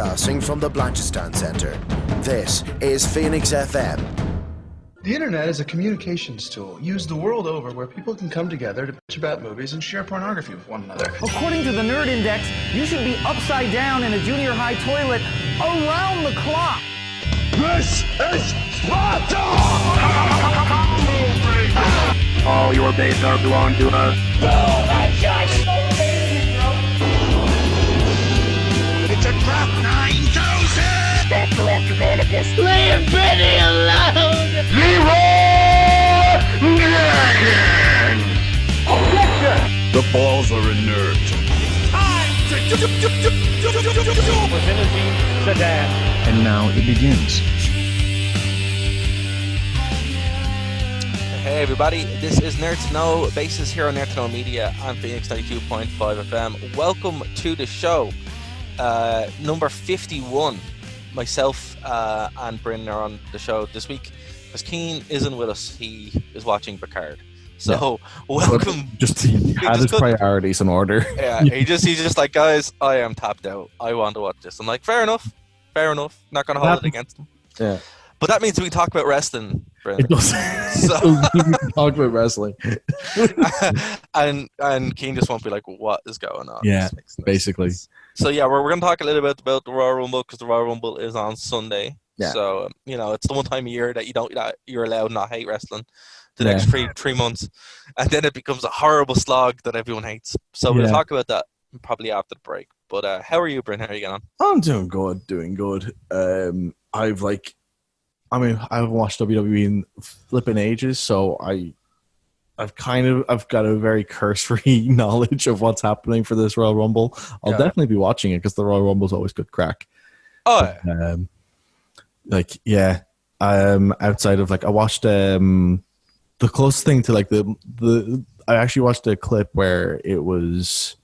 Broadcasting from the Blanchistan Centre. This is Phoenix FM. The internet is a communications tool used the world over where people can come together to bitch about movies and share pornography with one another. According to the Nerd Index, you should be upside down in a junior high toilet around the clock. This is Sparta! All your days are belong to us. It's a trap 9000! Stop corrupting all of us. Leave Benny alone! Leroy Dragon! Objection! The balls are inert. Time to Limousine sedan. And now it begins. Hey everybody, this is Nerd to Know, basis here on Nerd to Know Media on Phoenix 92.5 FM. Welcome to the show, number 51. Myself and Bryn are on the show this week because Cian isn't with us. He is watching Picard. So welcome. He had his priorities in order. Yeah, he's just like, guys, I am tapped out. I want to watch this. I'm like, fair enough. Not going to hold it against him. Yeah. But that means we can talk about wrestling, Bryn. It does. So we can talk about wrestling. and Cian just won't be like, what is going on? Yeah, basically. So yeah, we're going to talk a little bit about the Royal Rumble because the Royal Rumble is on Sunday. Yeah. So it's the one time a year that you're allowed not hate wrestling. The next three months, and then it becomes a horrible slog that everyone hates. So we'll talk about that probably after the break. But how are you, Bryn? How are you getting on? I'm doing good. I've watched WWE in flipping ages, so I've got a very cursory knowledge of what's happening for this Royal Rumble. I'll definitely be watching it because the Royal Rumble is always good crack. Oh, outside of I watched the closest thing to I actually watched a clip where it was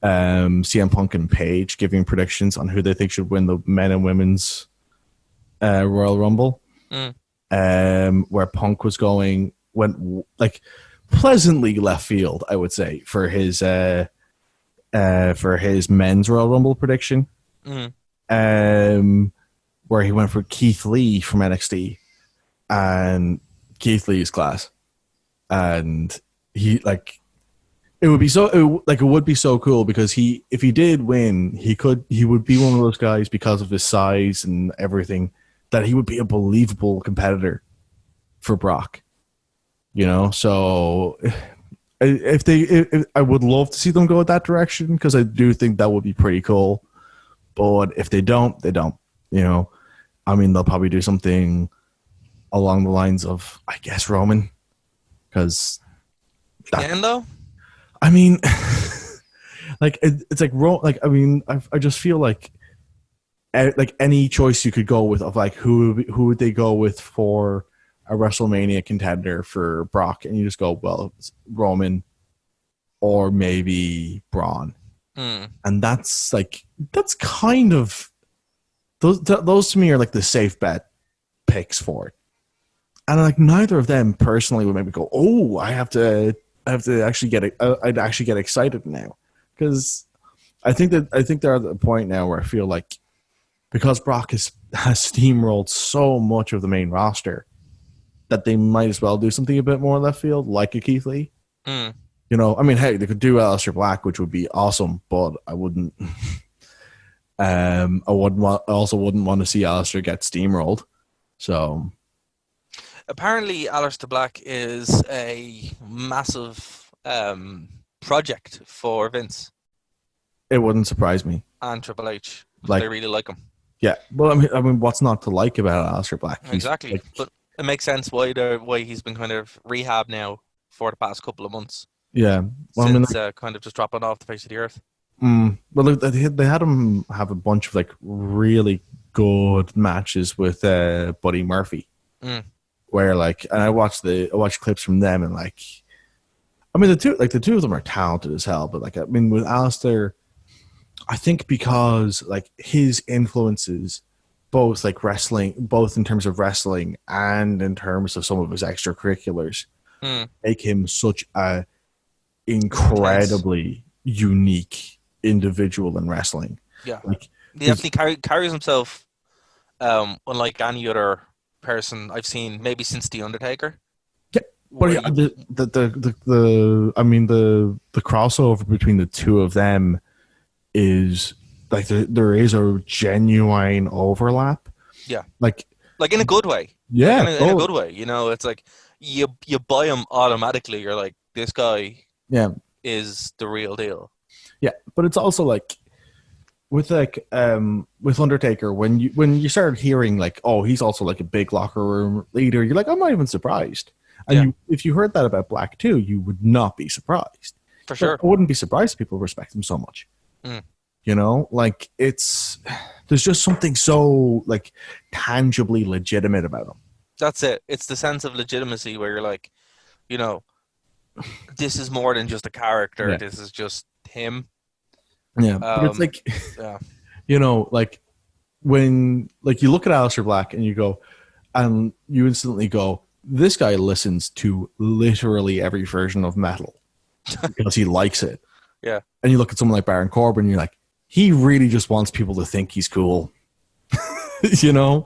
CM Punk and Paige giving predictions on who they think should win the men and women's Royal Rumble. Where Punk went pleasantly left field, I would say, for his men's Royal Rumble prediction. Where he went for Keith Lee from NXT, and Keith Lee is class, and he it would be so cool because if he did win, he would be one of those guys because of his size and everything that he would be a believable competitor for Brock. So if I would love to see them go that direction because I do think that would be pretty cool. But if they don't, they don't. They'll probably do something along the lines of, I guess, Roman. Because though? It's I just feel like any choice you could go with of who would they go with for a WrestleMania contender for Brock, and you just go, well, it's Roman or maybe Braun. And that's kind of those to me are the safe bet picks for it. And neither of them personally would make me go, oh, I have to actually I'd actually get excited now, because I think they're at the point now where I feel like because Brock has steamrolled so much of the main roster that they might as well do something a bit more left field, like a Keith Lee. Hey, they could do Aleister Black, which would be awesome, but I wouldn't. I also wouldn't want to see Aleister get steamrolled. So apparently, Aleister Black is a massive project for Vince. It wouldn't surprise me. And Triple H, they really like him. Yeah, well, what's not to like about Aleister Black? Exactly, but it makes sense why he's been kind of rehab now for the past couple of months. Yeah, well, since kind of just dropping off the face of the earth. Well, they had him have a bunch of really good matches with Buddy Murphy, where and I watched clips from them, and the two of them are talented as hell, but with Aleister, I think because his influences, both wrestling, both in terms of wrestling and in terms of some of his extracurriculars, make him such a incredibly unique individual in wrestling. Yeah. He definitely carries himself unlike any other person I've seen, maybe since The Undertaker. Yeah, but yeah, the crossover between the two of them is like there is a genuine overlap. Yeah, like in a good way. Yeah, like in a good way. You know, it's like you buy him automatically. You're like, this guy is the real deal. Yeah, but it's also like with Undertaker, when you started hearing like, oh, he's also like a big locker room leader, you're like, I'm not even surprised. And if you heard that about Black too, you would not be surprised. For sure. I wouldn't be surprised if people respect him so much. You know, like there's just something so like tangibly legitimate about him. That's it. It's the sense of legitimacy where you're like, you know, this is more than just a character. Yeah. This is just him. Yeah, but it's like, you know, like when like you look at Aleister Black and you go, and you instantly go, this guy listens to literally every version of metal because he likes it. Yeah. And you look at someone like Baron Corbin, and you're like, he really just wants people to think he's cool. You know,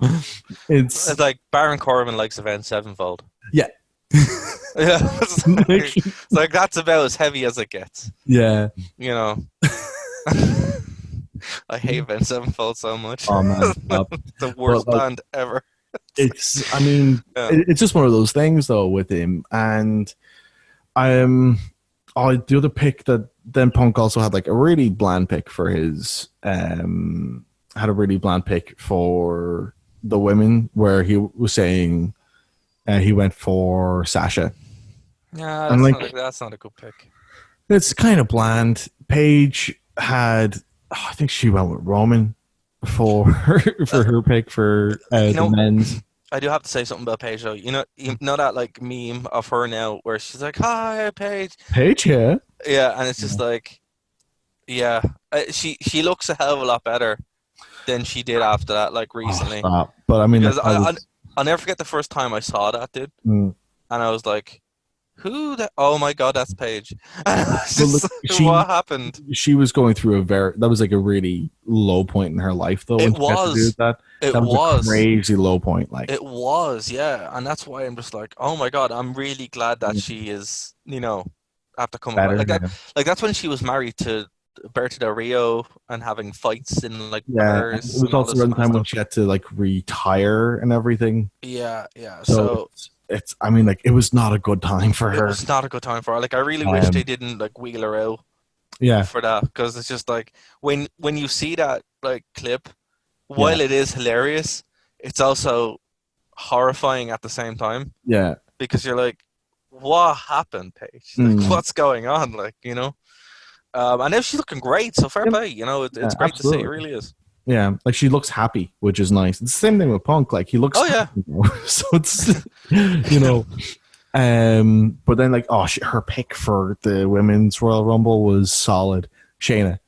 it's like Baron Corbin likes Avenged Sevenfold. Yeah. Yeah, it's like that's about as heavy as it gets. Yeah, you know. I hate Avenged Sevenfold so much. Oh man, the worst band ever. It's I mean, it's just one of those things though with him, and the other pick that then Punk also had like a really bland pick for his had a really bland pick for the women where he was saying he went for Sasha. Yeah, that's not a good pick. It's kind of bland. Paige had, I think she went with Roman for her pick for the men's. I do have to say something about Paige though. You know that like meme of her now where she's like, "Hi, Paige." Paige, yeah. Yeah, and it's just like, yeah, she looks a hell of a lot better than she did after that, like recently. But I mean, I'll never forget the first time I saw that, dude, and I was like, "Who that? Oh my god, that's Paige!" What happened? She was going through that was like a really low point in her life, though. It was. That was a crazy low point. Like it was, yeah, and that's why I'm just like, oh my god, I'm really glad that she is, you know, after coming back. Like that. Like that's when she was married to Berta Del Rio and having fights in like bars. It was also around the time when she had to like retire and everything. Yeah. So it's I mean, like it was not a good time for her. It was not a good time for her. Like I really wish they didn't like wheel her out. Yeah. For that, because it's just like when you see that like clip, while it is hilarious, it's also horrifying at the same time. Yeah. Because you're like, what happened, Paige? Like, what's going on? Like, you know. And now she's looking great, so fair play. You know, it's great to see. It really is. Yeah, like she looks happy, which is nice. It's the same thing with Punk. Like he looks. Oh yeah. So it's you know, but then like her pick for the women's Royal Rumble was solid. Shayna.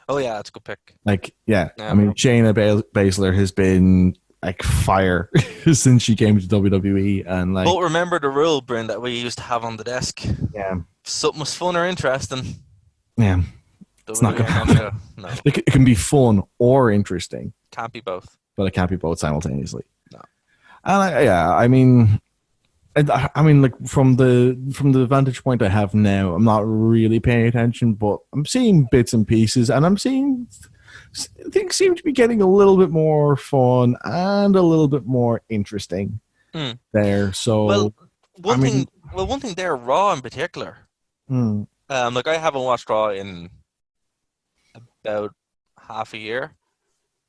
Oh yeah, that's a good pick. Like I mean Shayna Baszler has been like fire since she came to WWE, and like. But remember the rule, Bryn, that we used to have on the desk. Yeah. If something was fun or interesting. Yeah. It's not gonna no. It can be fun or interesting. Can't be both. But it can't be both simultaneously. No. And I mean, like from the vantage point I have now, I'm not really paying attention, but I'm seeing bits and pieces, and I'm seeing things seem to be getting a little bit more fun and a little bit more interesting there. So, one thing there, Raw in particular. Like I haven't watched Raw in about half a year.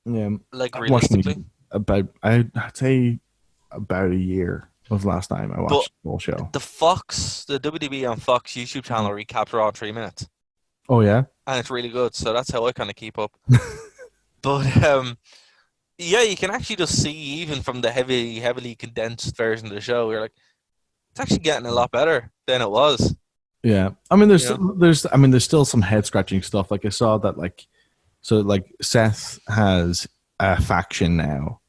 Yeah, like realistically, I'd say about a year was the last time I watched the whole show. The WWE on Fox YouTube channel recaps Raw in 3 minutes. Oh yeah, and it's really good. So that's how I kind of keep up. But yeah, you can actually just see even from the heavily condensed version of the show, you're like, it's actually getting a lot better than it was. Yeah, I mean, there's still some head scratching stuff. Like I saw that, like Seth has a faction now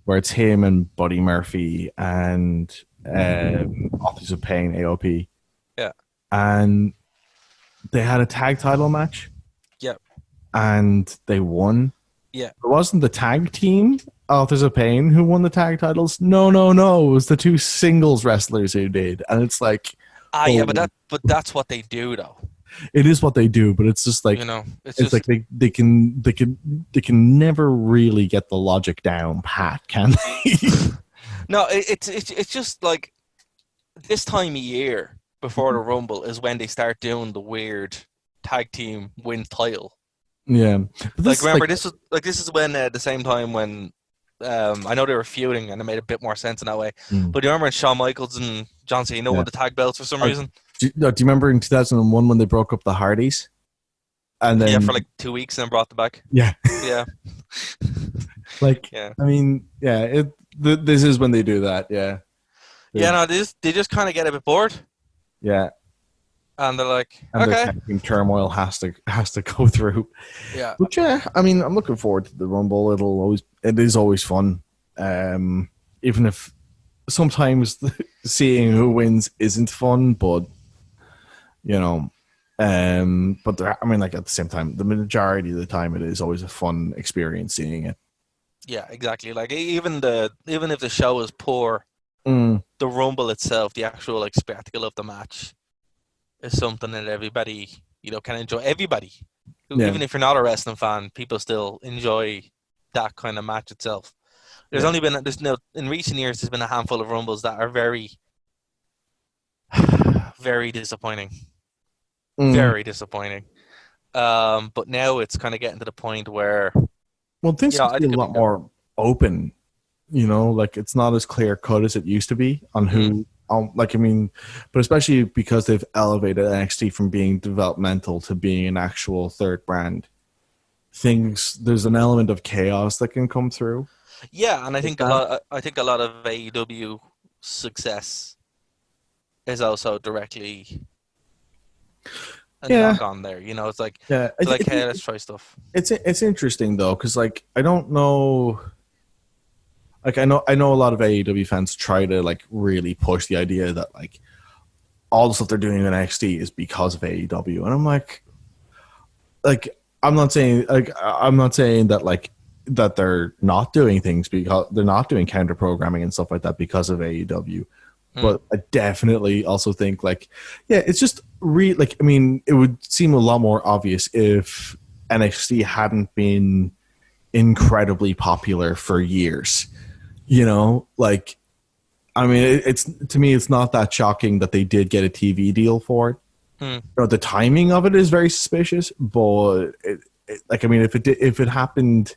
where it's him and Buddy Murphy and Authors of Pain, AOP. Yeah, and they had a tag title match. Yep, and they won, Yeah. It wasn't the tag team, Authors of Pain, who won the tag titles. No. It was the two singles wrestlers who did. And it's like... Yeah, but that's what they do, though. It is what they do, but it's just like... it's just like they can never really get the logic down pat, can they? No, it's just like this time of year before the Rumble is when they start doing the weird tag team win title. Yeah, this is when the same time when I know they were feuding and it made a bit more sense in that way. But do you remember when Shawn Michaels and John Cena won the tag belts for some reason? Do you remember in 2001 when they broke up the Hardys? And then for like 2 weeks and then brought them back. Yeah. Yeah. I mean, this is when they do that. Yeah. They just kind of get a bit bored. Yeah. And they're like, and okay. The tag turmoil has to go through. Yeah. But I mean, I'm looking forward to the Rumble. It is always fun. Even if sometimes seeing who wins isn't fun, but but I mean, like at the same time, the majority of the time, it is always a fun experience seeing it. Yeah, exactly. Like even if the show is poor, the Rumble itself, the actual like spectacle of the match, is something that everybody can enjoy. Everybody, even if you're not a wrestling fan, people still enjoy that kind of match itself. There's only been in recent years, there's been a handful of Rumbles that are very, very disappointing. Very disappointing. But now it's kind of getting to the point where things are a lot more open. Like it's not as clear cut as it used to be on who. But especially because they've elevated NXT from being developmental to being an actual third brand. There's an element of chaos that can come through. Yeah, and I think a lot of AEW success is also directly knock on there. It's like hey, let's try stuff. It's interesting though, because like I don't know. Like I know a lot of AEW fans try to like really push the idea that like all the stuff they're doing in NXT is because of AEW, and I'm like I'm not saying that like that they're not doing things because they're not doing counter programming and stuff like that because of AEW. But I definitely also think like it's just like I mean it would seem a lot more obvious if NXT hadn't been incredibly popular for years. Like, I mean, to me, it's not that shocking that they did get a TV deal for it. The timing of it is very suspicious, but like, I mean, if it happened,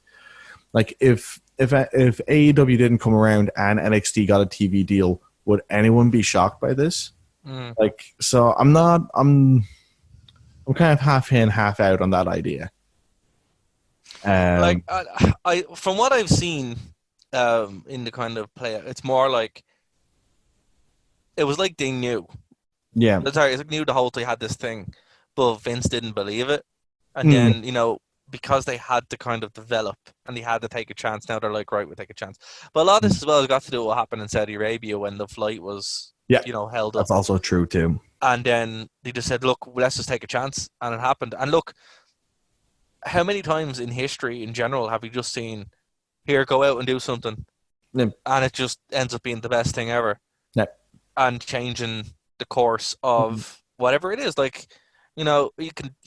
like if AEW didn't come around and NXT got a TV deal, would anyone be shocked by this? Like, so I'm kind of half in, half out on that idea. Like, I from what I've seen. In the kind of play, it's more like it was like they knew. Yeah, sorry, it's like knew the whole thing had this thing, but Vince didn't believe it, and then because they had to kind of develop and they had to take a chance. Now they're like, right, we'll take a chance. But a lot of this as well has got to do with what happened in Saudi Arabia when the flight was held up. That's also true too. And then they just said, look, let's just take a chance, and it happened. And look, how many times in history in general have we just seen? Here, go out and do something, and it just ends up being the best thing ever, and changing the course of whatever it is. Like, you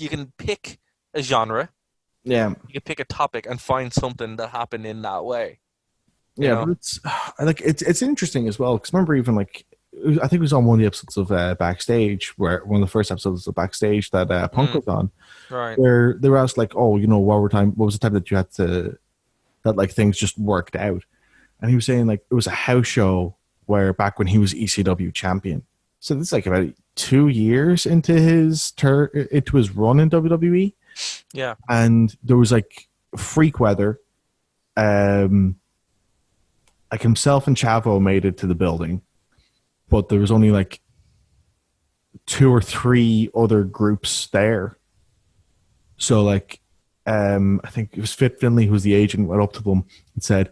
can pick a genre, you can pick a topic and find something that happened in that way. But it's interesting as well because remember even like I think it was on one of the episodes of Backstage where one of the first episodes of Backstage that Punk was on, right? Where they were asked like, oh, what was the time that you had to. That like things just worked out, and he was saying like it was a house show where back when he was ECW champion. So this is like about 2 years into his run in WWE. Yeah, and there was like freak weather. Like himself and Chavo made it to the building, but there was only like 2 or 3 other groups there. So like. I think it was Fit Finley who was the agent, went up to them and said,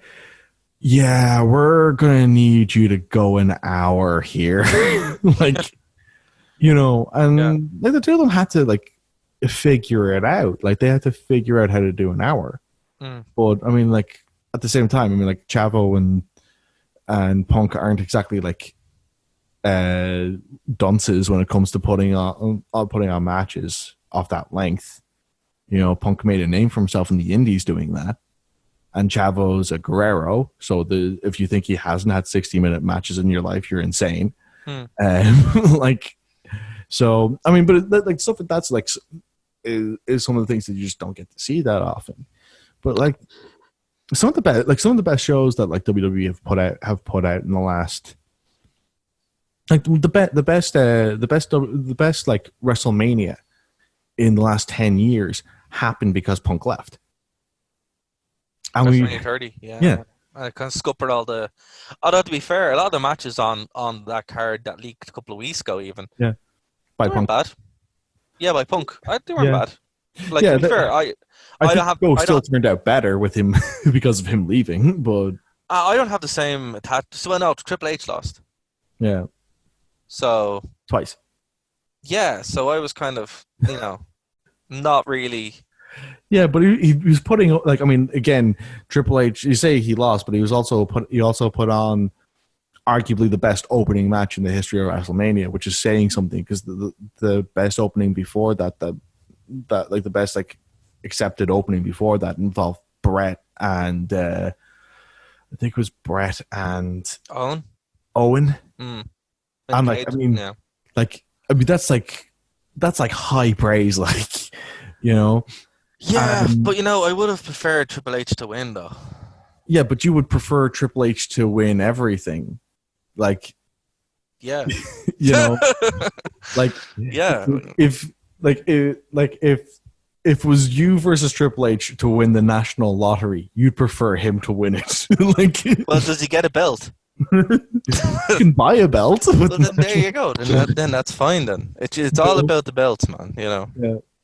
yeah, we're going to need you to go an hour here. Like, and like the two of them had to like figure it out. Like they had to figure out how to do an hour. But I mean, like at the same time, I mean, like Chavo and Punk aren't exactly like dunces when it comes to putting on matches of that length. You know, Punk made a name for himself in the Indies doing that, and Chavo's a Guerrero. So if you think he hasn't had 60-minute matches in your life, you're insane. Like, so I mean, but like stuff like that's like is some of the things that you just don't get to see that often. But like some of the best shows that like WWE have put out in the last. Like the best like WrestleMania in the last 10 years happened because Punk left. And WrestleMania 30, yeah. I kind of scuppered all the. Although to be fair, a lot of the matches on that card that leaked a couple of weeks ago, even By they Punk. weren't bad. Yeah, by Punk, they weren't bad. Like Yeah, to be fair, I think Go still turned out better with him because of him leaving, but I don't have the same attachment. So no, Triple H lost. yeah, So twice. yeah, so I was kind of not really. Yeah, but he was putting like, I mean, again, Triple H. You say he lost, but he also put on arguably the best opening match in the history of WrestleMania, which is saying something because the best opening before that like the best like accepted opening before that involved Brett and I think it was Brett and Owen. And like, I mean, that's like high praise, like, you know. Yeah, but I would have preferred Triple H to win, though. Yeah, but you would prefer Triple H to win everything, like. Yeah. You know, like. Yeah. If it was you versus Triple H to win the national lottery, you'd prefer him to win it. Like, well, does he get a belt? You can buy a belt. Well, then there you go. Then that's fine. Then it's all about the belts, man. Yeah.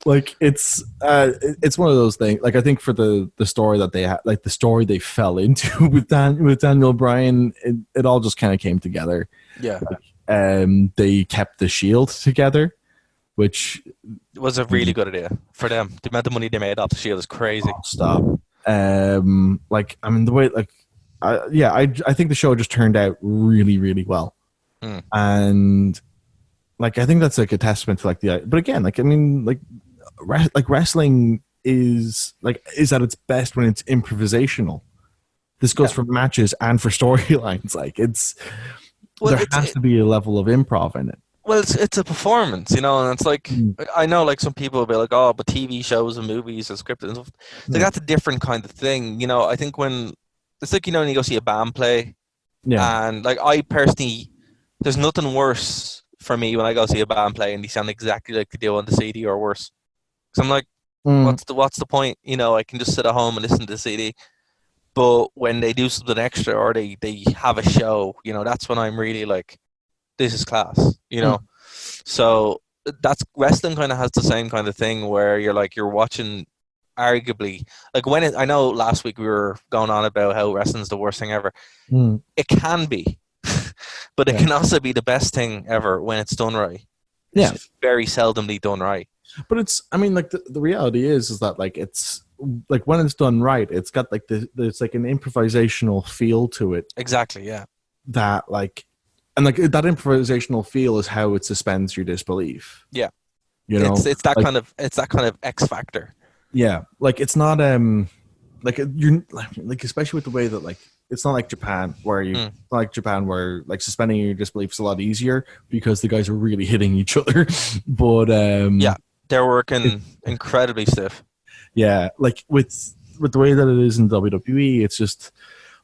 Like it's one of those things. Like I think for the story that they had, like the story they fell into with Daniel Bryan, it all just kind of came together. Yeah. Like, they kept the Shield together, which was a really good idea for them. The amount of money they made off the Shield is crazy. Oh, stop. Like I mean the way like. I think the show just turned out really, really well, and like I think that's like a testament to like but again, like I mean, like wrestling is at its best when it's improvisational. This goes for matches and for storylines. Like there has to be a level of improv in it. Well, it's a performance, and it's like I know, like some people will be like, "Oh, but TV shows and movies are scripted and stuff." Like that's a different kind of thing, I think when. It's like, when you go see a band play. Yeah. And, like, I personally, there's nothing worse for me when I go see a band play and they sound exactly like they do on the CD or worse. Because I'm like, what's the point? I can just sit at home and listen to the CD. But when they do something extra or they have a show, that's when I'm really like, this is class, So that's wrestling kind of has the same kind of thing where you're watching. Arguably, like I know last week we were going on about how wrestling's the worst thing ever. It can be, but it can also be the best thing ever when it's done right. It's just very seldomly done right. But it's, I mean, like the reality is that like it's like when it's done right, it's got like it's like an improvisational feel to it. Exactly, yeah. That like, and like that improvisational feel is how it suspends your disbelief. Yeah, it's that like, kind of X factor. Yeah, like it's not like you're like especially with the way that like it's not like Japan where like suspending your disbelief is a lot easier because the guys are really hitting each other. But yeah, they're working incredibly stiff. Yeah, like with the way that it is in WWE, it's just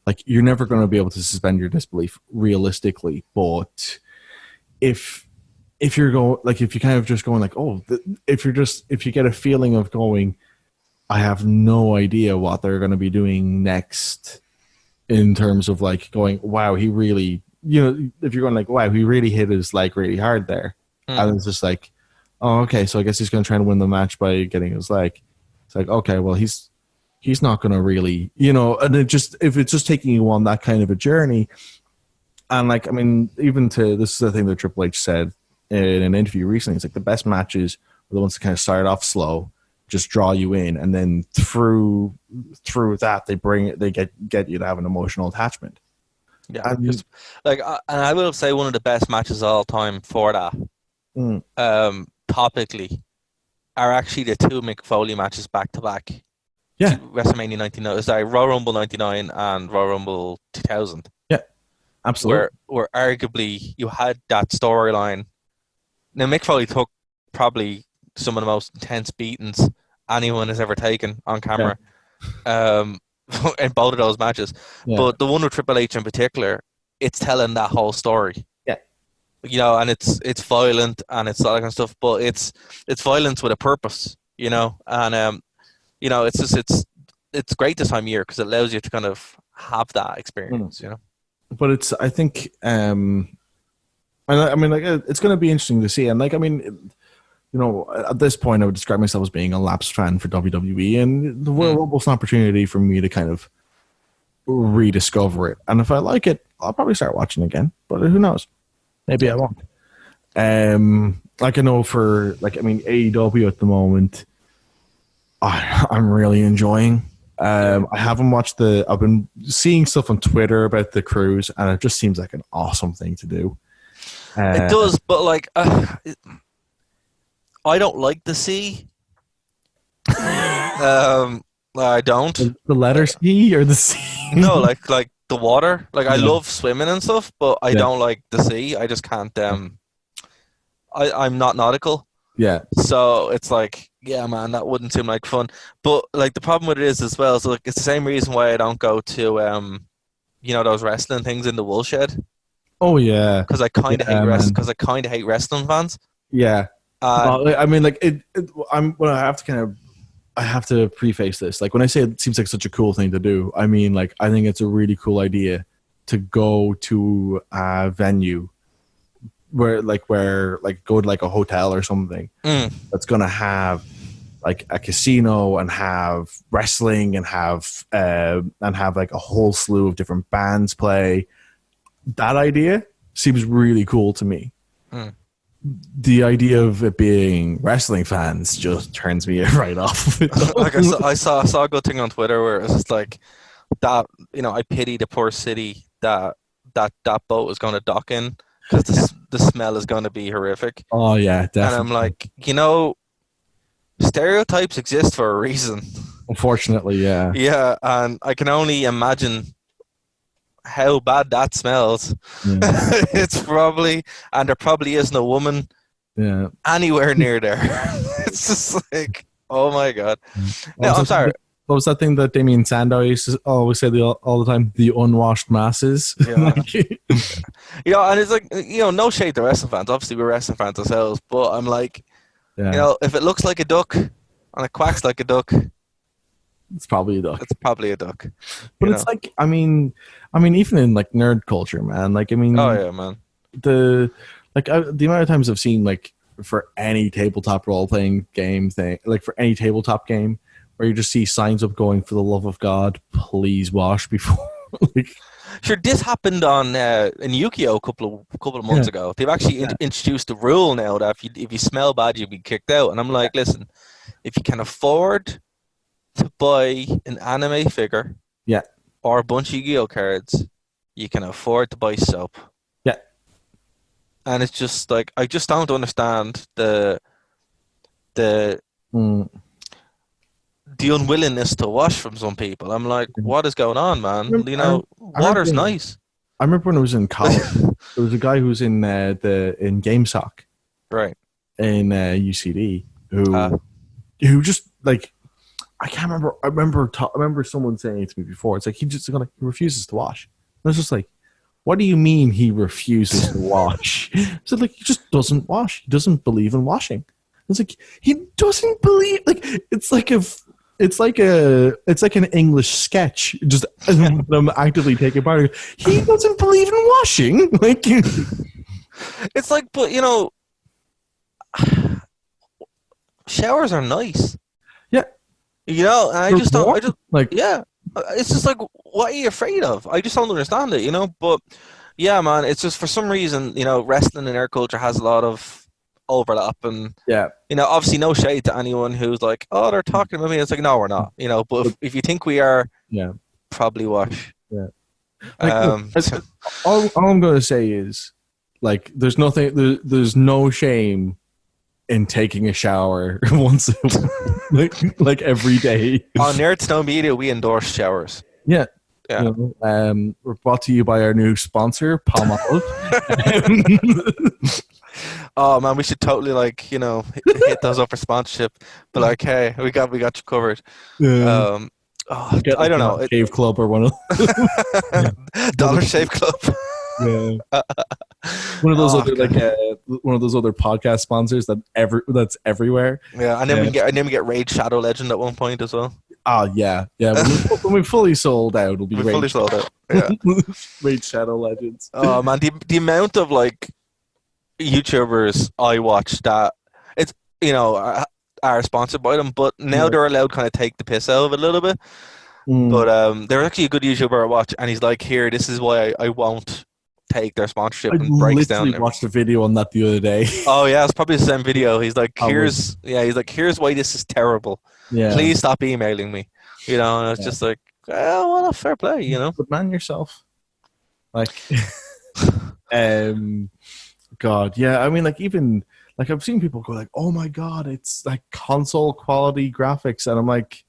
like you're never going to be able to suspend your disbelief realistically. But if you're going like if you kind of just going like if you get a feeling of going, I have no idea what they're going to be doing next in terms of like going, wow, he really, if you're going like, wow, he really hit his leg really hard there. And it's just like, oh, okay, so I guess he's going to try and win the match by getting his leg. It's like, okay, well, he's not going to really, and if it's just taking you on that kind of a journey. And like, I mean, this is the thing that Triple H said in an interview recently. It's like the best matches are the ones that kind of start off slow just draw you in, and then through that they get you to have an emotional attachment. Yeah, And- just, like, and I will say one of the best matches of all time for that, topically, are actually the two Mick Foley matches back to back. Yeah. WrestleMania 99, sorry, Royal Rumble 99 and Royal Rumble 2000. Yeah, absolutely. Where arguably you had that storyline. Now, Mick Foley took probably some of the most intense beatings anyone has ever taken on camera in both of those matches. Yeah. But the one with Triple H in particular, it's telling that whole story. Yeah. You know, and it's violent and it's all that kind of stuff, but it's violence with a purpose, you know, and you know, it's great this time of year because it allows you to kind of have that experience, you know. But I think, and I mean, like, it's going to be interesting to see. And like, I mean, you know, at this point, I would describe myself as being a lapsed fan for WWE, and the Royal Rumble's an opportunity for me to kind of rediscover it. And if I like it, I'll probably start watching again. But who knows? Maybe I won't. Like I know for AEW at the moment, I'm really enjoying. I haven't watched I've been seeing stuff on Twitter about the cruise, and it just seems like an awesome thing to do. It does, but like, I don't like the sea. I don't. The letter C or the sea? No, like the water. Like I love swimming and stuff, but I don't like the sea. I just can't. I'm not nautical. Yeah. So it's like, yeah, man, that wouldn't seem like fun. But like the problem with it is as well. So like, it's the same reason why I don't go to you know, those wrestling things in the woolshed. Oh yeah. Because I kind of hate wrestling. Because I kind of hate wrestling fans. Yeah. I mean, like I have to preface this. Like when I say it seems like such a cool thing to do, I mean, like, I think it's a really cool idea to go to a venue where go to like a hotel or something that's going to have like a casino and have wrestling and have like a whole slew of different bands play. That idea seems really cool to me. The idea of it being wrestling fans just turns me right off. Like I saw a good thing on Twitter where it's just like that, you know, I pity the poor city that boat is going to dock in because the smell is going to be horrific. Oh yeah, definitely. And I'm like, you know, stereotypes exist for a reason. Unfortunately, yeah. Yeah, and I can only imagine how bad that smells. Yeah. It's probably, and there probably isn't a woman anywhere near there. It's just like, oh my god. No, I'm sorry. What was that thing that Damien Sandow used to always say all the time? The unwashed masses. Yeah. You know, and it's like, you know, no shade to wrestling fans. Obviously, we're wrestling fans ourselves, but I'm like, you know, if it looks like a duck and it quacks like a duck, it's probably a duck. It's probably a duck. But it's like, I mean, even in like nerd culture, man. Like, I mean, oh yeah, man. The amount of times I've seen, like, for any tabletop role playing game thing, like for any tabletop game, where you just see signs up going, for the love of God, please wash before. Like, sure, this happened on in Yu-Gi-Oh! a couple of months ago. They've actually introduced a rule now that if you smell bad, you'll be kicked out. And I'm like, listen, if you can afford to buy an anime figure, or a bunch of Yu-Gi-Oh! Cards, you can afford to buy soap. Yeah. And it's just like, I just don't understand the unwillingness to wash from some people. I'm like, what is going on, man? You know, water's nice. I remember when I was in college, there was a guy who was in GameSock, right, in UCD, who just like, I can't remember. I remember someone saying it to me before. It's like he refuses to wash. And I was just like, what do you mean he refuses to wash? So like, he just doesn't wash. He doesn't believe in washing. It's like he doesn't believe. Like it's like an English sketch. Just I'm actively taking part of it. He doesn't believe in washing. Like it's like, but you know, showers are nice. Yeah. You know, and I just like, yeah. It's just like, what are you afraid of? I just don't understand it, you know. But yeah, man, it's just for some reason, you know, wrestling in our culture has a lot of overlap. And Yeah. obviously no shade to anyone who's like, oh, they're talking about me. It's like, no, we're not. But if you think we are, probably watch. Yeah. So- All I'm going to say is, like, there's no shame in taking a shower once like every day. On Nerd Snow Media, we endorse showers. Yeah. Yeah. We're brought to you by our new sponsor, Palmolive. Oh man, we should totally hit those up for sponsorship. But like, hey, we got you covered. Yeah. I don't know. Shave Club or one of Dollar Shave Club. Yeah. One of those one of those other podcast sponsors that's everywhere. Yeah, and then we get Raid Shadow Legend at one point as well. Oh yeah. When we fully sold out, it'll be fully sold out. Yeah. Raid Shadow Legends. Oh man, the amount of like YouTubers I watch that it's are sponsored by them, but now they're allowed to kind of take the piss out of it a little bit. But there's actually a good YouTuber I watch, and he's like, "Here, this is why I won't take their sponsorship," and breaks down. I watched a video on that the other day. Oh yeah, it's probably the same video. He's like, "Here's why this is terrible. Yeah. Please stop emailing me." And it's just like, well, fair play, But man yourself. Like, God, yeah. I mean, like, even like I've seen people go like, "Oh my God, it's like console quality graphics," and I'm like,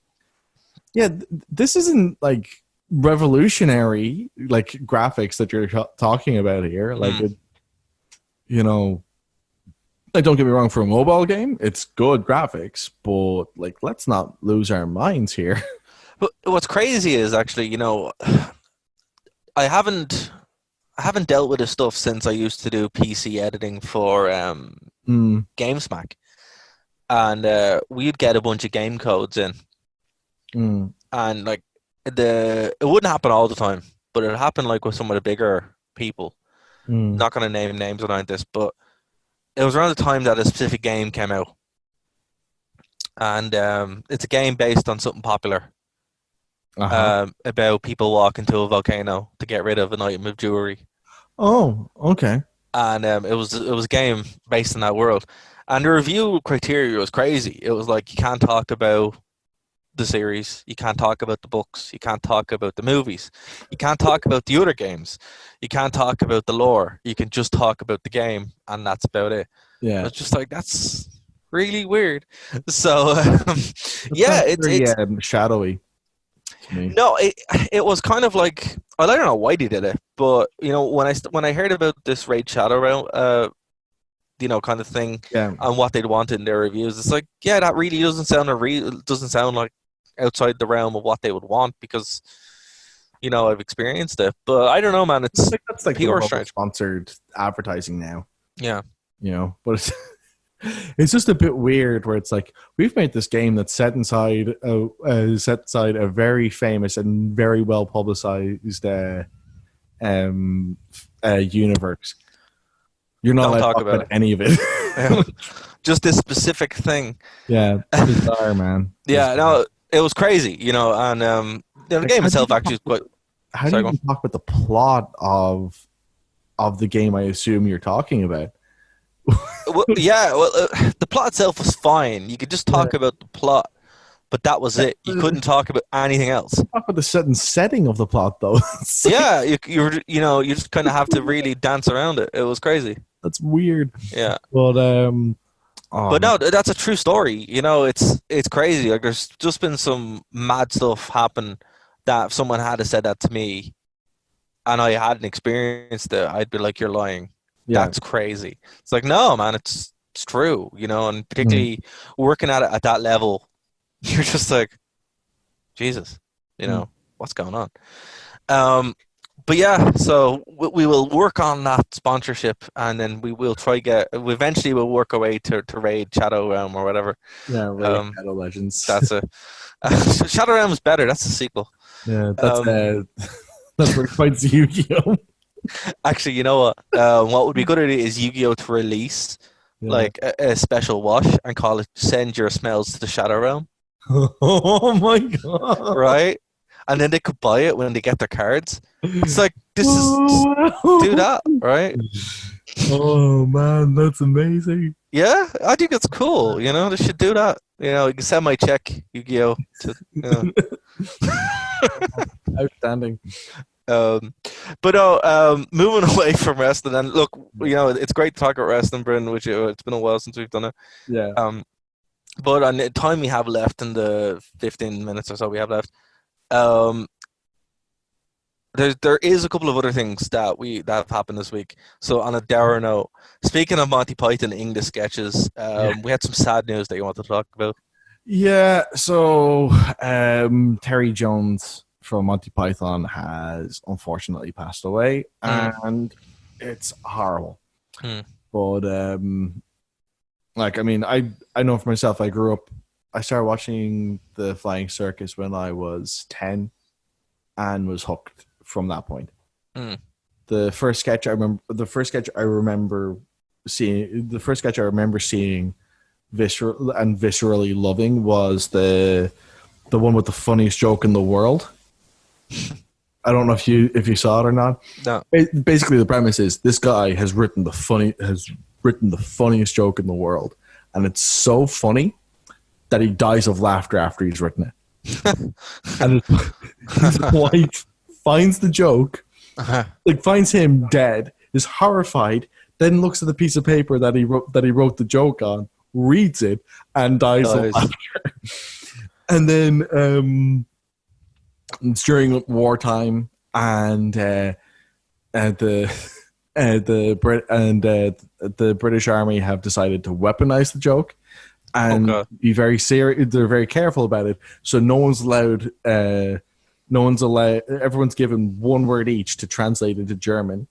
yeah, this isn't like revolutionary like graphics that you're talking about here. Like, like, don't get me wrong, for a mobile game, it's good graphics, but like, let's not lose our minds here. But what's crazy is actually, I haven't dealt with this stuff since I used to do PC editing for GameSmack, and we'd get a bunch of game codes in, and like it wouldn't happen all the time, but it happened like with some of the bigger people. Not going to name names around this, but it was around the time that a specific game came out, and it's a game based on something popular. About people walking to a volcano to get rid of an item of jewelry. Oh, okay. And it was a game based in that world, and the review criteria was crazy. It was like, you can't talk about the series, you can't talk about the books, you can't talk about the movies, you can't talk about the other games, you can't talk about the lore. You can just talk about the game, and that's about it. Yeah, it's just like, that's really weird. So it's very shadowy. No, it was kind of like, well, I don't know why they did it, but when I heard about this Raid Shadow Realm, kind of thing, and what they'd wanted in their reviews, it's like, yeah, that really doesn't sound like outside the realm of what they would want, because I've experienced it. But I don't know, man. It's like, that's like pure sponsored advertising now. Yeah, but it's just a bit weird where it's like, we've made this game that's set inside a very famous and very well publicized universe. You're not allowed to talk about any of it. Yeah. Just this specific thing. Yeah, bizarre, man. Yeah, no, it was crazy, and the game itself actually is quite. How do you talk about the plot of the game? I assume you're talking about. The plot itself was fine. You could just talk about the plot, but that was it. You couldn't talk about anything else. Talk about the setting of the plot, though. Yeah, you just kind of have to really dance around it. It was crazy. That's weird. Yeah, but but no, that's a true story. It's crazy. Like, there's just been some mad stuff happen that if someone had said that to me, and I hadn't experienced it, I'd be like, "You're lying." Yeah. That's crazy. It's like, no, man, it's true, and particularly working at it at that level, you're just like, Jesus, what's going on? But yeah, so we will work on that sponsorship, and then we will eventually we'll work our way to Raid Shadow Realm or whatever. Yeah, Raid Shadow Legends. That's it. Shadow Realm is better. That's the sequel. Yeah, that's where it fights Yu-Gi-Oh! Actually, you know what would be good idea is Yu-Gi-Oh! To release like a special wash and call it "Send Your Smells to the Shadow Realm." Oh my God! Right, and then they could buy it when they get their cards. It's like, do that, right? Oh man, that's amazing. Yeah, I think it's cool. You know, they should do that. You know, you can send my check, Yu-Gi-Oh. To, you know. Outstanding. But moving away from wrestling, and look, you know, it's great to talk about wrestling, Bryn, which it's been a while since we've done it. Yeah. But on the time we have left in the 15 minutes or so we have left, there is a couple of other things that have happened this week. So on a dour note, speaking of Monty Python English sketches, we had some sad news that you want to talk about. Yeah. So Terry Jones from Monty Python has unfortunately passed away, and it's horrible. But like, I mean, I know for myself, I started watching the Flying Circus when I was 10 and was hooked from that point. The first sketch I remember seeing viscerally loving was the one with the funniest joke in the world. I don't know if you saw it or not. No. Basically, the premise is this guy has written the funniest joke in the world, and it's so funny that he dies of laughter after he's written it. And his wife finds the joke, like finds him dead, is horrified, then looks at the piece of paper that he wrote the joke on, reads it, and dies of laughter. And then it's during wartime, and the British Army have decided to weaponize the joke and be very serious. They're very careful about it, so no one's allowed. Everyone's given one word each to translate into German,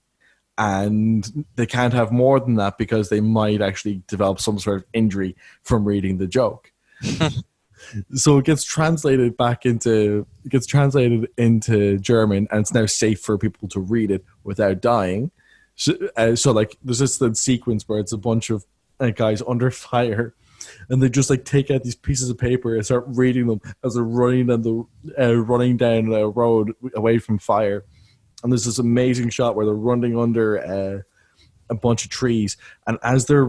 and they can't have more than that because they might actually develop some sort of injury from reading the joke. So it gets translated into German, and it's now safe for people to read it without dying. So like, there's this sequence where it's a bunch of guys under fire, and they just like take out these pieces of paper and start reading them as they're running down a road away from fire. And there's this amazing shot where they're running under a bunch of trees, and as they're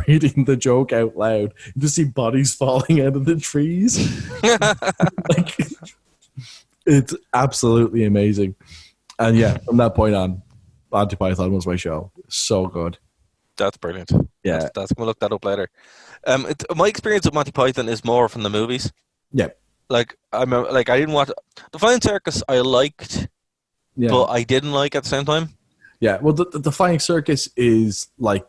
reading the joke out loud, you just see bodies falling out of the trees. Like, it's absolutely amazing. And yeah, from that point on, Monty Python was my show. So good. That's brilliant. Yeah, that's gonna look that up later. My experience with Monty Python is more from the movies. Yeah, like I remember, like I didn't watch the Flying Circus. I liked, but I didn't like at the same time. Yeah, well, the Flying Circus is like,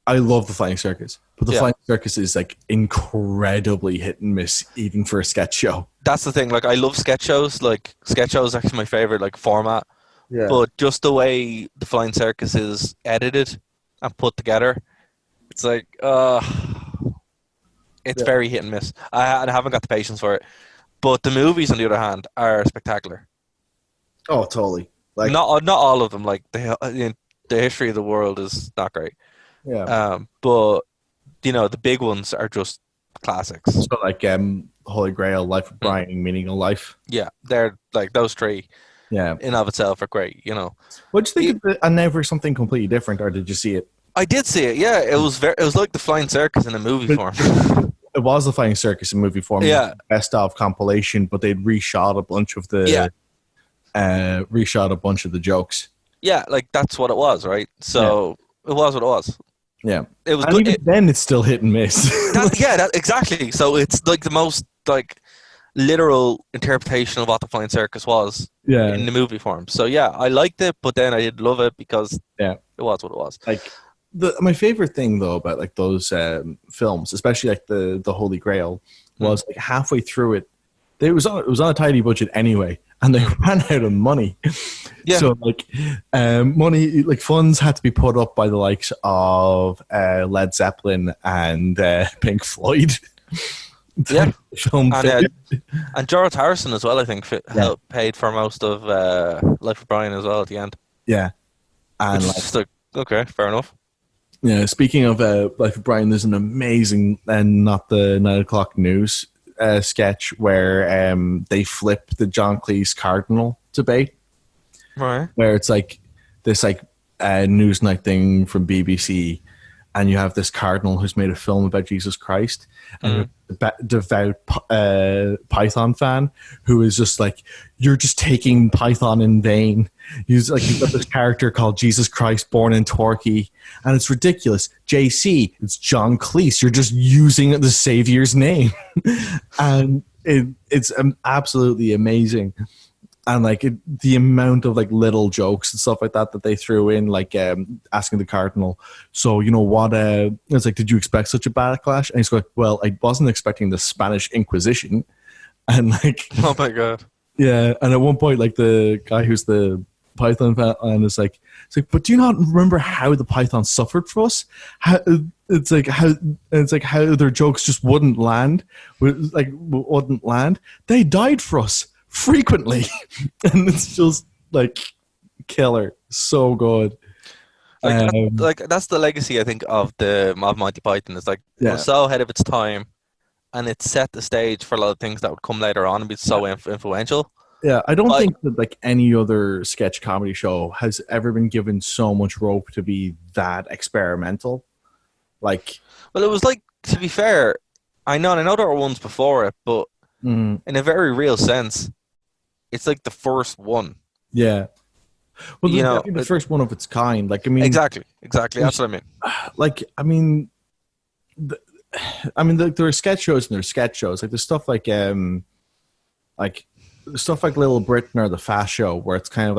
I love the Flying Circus, but the Flying Circus is like incredibly hit and miss, even for a sketch show. That's the thing. Like, I love sketch shows. Like, sketch shows is actually my favorite like format. Yeah. But just the way the Flying Circus is edited and put together, it's like, it's very hit and miss. I haven't got the patience for it. But the movies, on the other hand, are spectacular. Oh, totally. Like, not all of them. Like, the history of the world is not great. Yeah. But you know, the big ones are just classics. So like Holy Grail, Life of Brian, Meaning of Life. Yeah, they're like those three. Yeah, in of itself are great. You know. What do you think of it? And now for something completely different, or did you see it? I did see it. Yeah, it was like the Flying Circus in a movie form. It was the Flying Circus in movie form. Yeah, best of compilation, but they'd reshot a bunch of the jokes. Yeah, like that's what it was, right? So it was what it was. Yeah, it was. And good. Even then, it's still hit and miss. Exactly. So it's like the most like literal interpretation of what the Flying Circus was. Yeah. In the movie form. So yeah, I liked it, but then I didn't love it because it was what it was. Like my favorite thing though about like those films, especially like the Holy Grail, was like halfway through it. It was on a tiny budget anyway, and they ran out of money. Yeah. So like money, like funds had to be put up by the likes of Led Zeppelin and Pink Floyd. Yeah, and George Harrison as well. I think paid for most of Life of Brian as well at the end. Yeah, and okay, fair enough. Yeah, speaking of Life of Brian, there's an amazing and not the 9 o'clock news sketch where they flip the John Cleese Cardinal debate, right? Where it's like this like Newsnight thing from BBC, and you have this cardinal who's made a film about Jesus Christ, and a devout Python fan who is just like, you're just taking Python in vain. You've got this character called Jesus Christ born in Torquay, and it's ridiculous. JC, it's John Cleese. You're just using the Savior's name, and it's absolutely amazing. And the amount of little jokes and stuff like that they threw in, asking the cardinal, so you know what? It's like, did you expect such a backlash? And he's going, well, I wasn't expecting the Spanish Inquisition, and oh my god, yeah. And at one point, the guy who's the Python fan, and it's like, but do you not remember how the Python suffered for us? How their jokes just wouldn't land, wouldn't land. They died for us frequently, and it's just killer, so good. That's the legacy, I think, of Monty Python. It's it was so ahead of its time, and it set the stage for a lot of things that would come later on and be so influential. Yeah, I don't think that any other sketch comedy show has ever been given so much rope to be that experimental. Well, it was to be fair, I know there were ones before it, but in a very real sense, it's the first one. Yeah. Well, the first one of its kind. Exactly. That's what I mean. There are sketch shows and there's sketch shows. There's stuff stuff like Little Britain or The Fast Show, where it's kind of